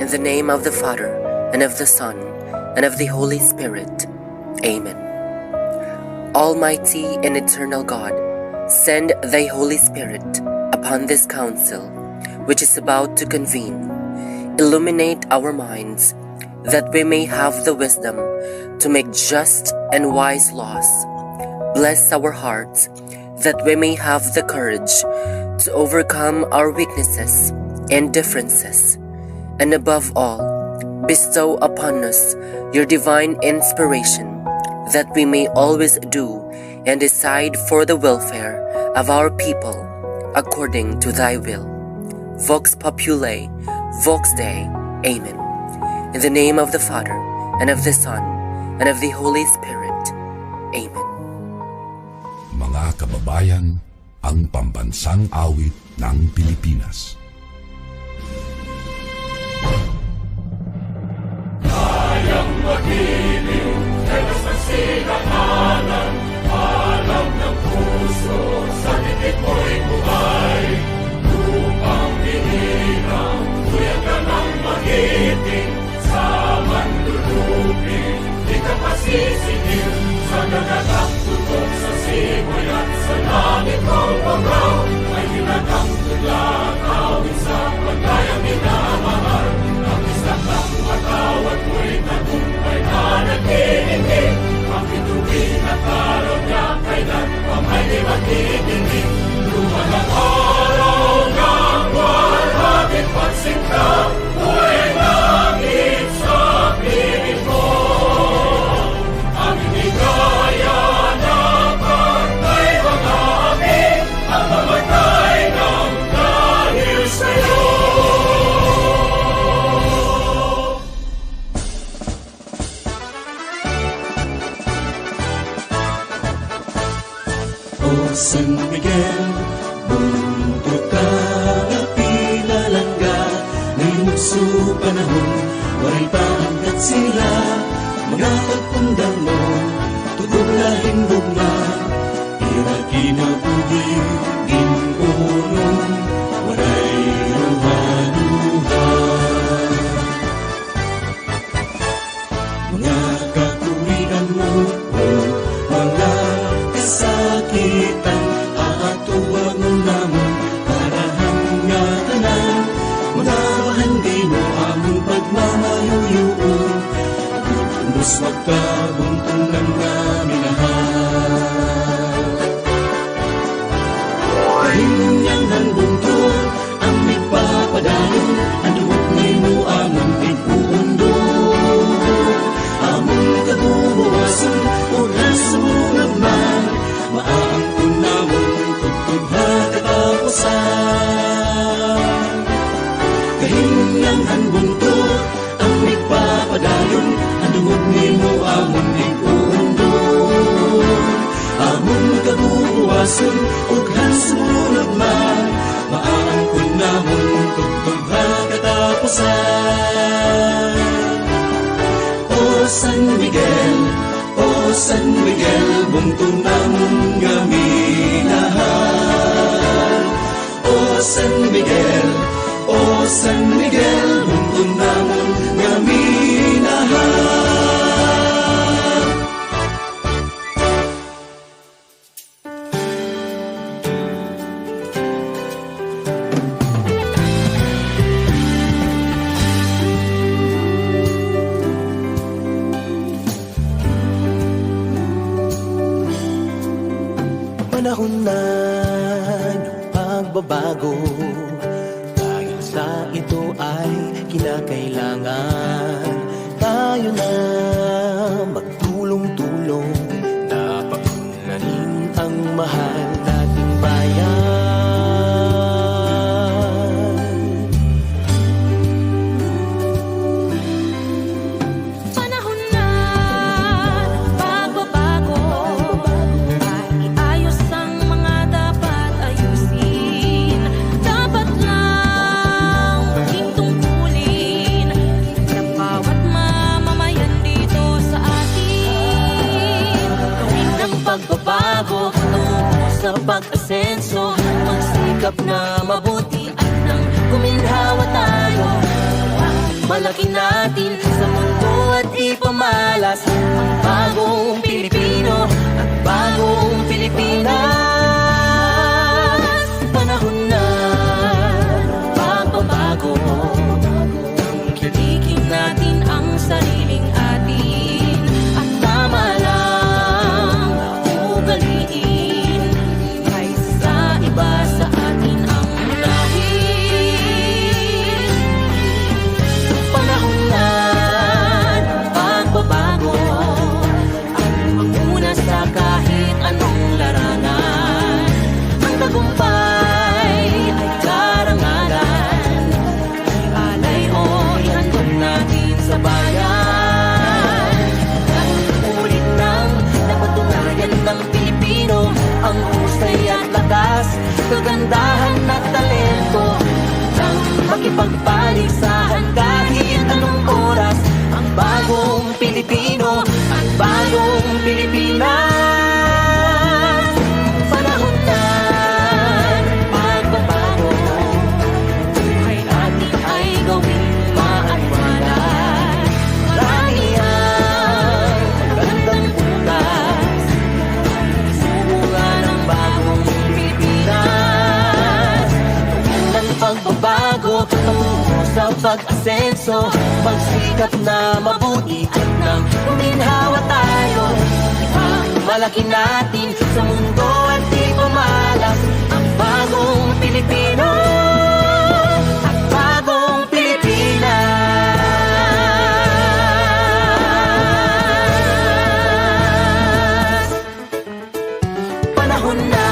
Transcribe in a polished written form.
In the name of the Father, and of the Son, and of the Holy Spirit. Amen. Almighty and eternal God, send thy Holy Spirit upon this council, which is about to convene. Illuminate our minds, that we may have the wisdom to make just and wise laws. Bless our hearts, that we may have the courage to overcome our weaknesses and differences. And above all, bestow upon us your divine inspiration, that we may always do and decide for the welfare of our people according to thy will. Vox Populi, Vox Dei. Amen. In the name of the Father, and of the Son, and of the Holy Spirit. Amen. Mga kababayan, ang pambansang awit ng Pilipinas. Kayang magiliw, helos ng sinakanan, alam ng puso, sa titik mo'y buhay. Lupang hinirang, tuyag ka ng magiting, sa manlulupin, di ka pasisingil, sa nagagang tutok sa simoy at sa langit mong pagaw, ay hinagang tulad, awit sa pagkayang minamahal, ang isang ng matawad mo'y tagumpay na nagtitindig, ang bituin at araw niya kailan pang ay di magtitindig. Luman ang araw ng walhabit pagsinta, buhay langit sa piling mo. Ang hindi kaya na pagkay mga api, ang mamatay ng dahil sa'yo. O San Miguel, buntod ka na pinalangga, ngayong magso panahon, waray paangkat sila, mga pagpundang mo, tutulahin bugna, iraki na bugin, ginunong, waray ruhaluhan. Mga kakurian mo, mga kasakitan, aatuwag mo namon para hangatanan. Mga bahandi mo among pagmamayuyuon, agubos magkabuntong ng naminahal. Kahinyang ang buntong, ang nagpapadayon, ang duhok ni mo among tig-uundong. Among kabubuwasan, o nasunod man, maaangkon namon tugtugha katapusan. Kahinyang ang buntong, ang nagpapadayon, ang duhok ni mo among tig-uundong. Among kabubuwasan, o nasunod man, maaangkon namon tugtugha katapusan. O San Miguel, O San Miguel, buntong namon nga minahal. O San Miguel, O San Miguel, buntong namon nga minahal. Panahon na ng pagbabago, dahil sa ito ay kinakailangan tayo na magtulong-tulong na pagunanin ang mahal nating bayan. Panahon na ng pagbabago, ay iayos ang mga dapat ayusin. Dapat lang maging tungkulin ng bawat mamamayan dito sa atin. Gawin ang pagbabago tungo sa pag-asenso, magsikap na mabuti at nang guminhawa tayo. Pagmalaki natin sa mundo at ipamalas ang bagong Pilipino at bagong Pilipinas. Panahon na ng pagbabago, tungkilikin natin ang sariling atin at tama lang na ugaliin kaysa iba sa atin ang unahin. Panahon na ng pagbabago, ang magmuna sa kahit anong larangan. Ang tagumpay ay karangalan, ialay o ihandog natin sa bayan. Dahil ulit nang napatunayan ng Pilipino ang husay at lakas, kagandahan at talento, nang makipagpaligsahan kahit anong oras. Ang bagong Pilipino at bagong Pilipinas. Panahon na ng pagbabago, buhay natin ay gawing maaliwalas. Marami ang magandang bukas, sumunga ng bagong Pilipinas. Ng pagbabago, patungo sa pag-asenso, magsikap na mabuti at nang uminhawa tayo. Malaki natin sa mundo at ipamalas ang bagong Pilipino at bagong Pilipinas. Panahon na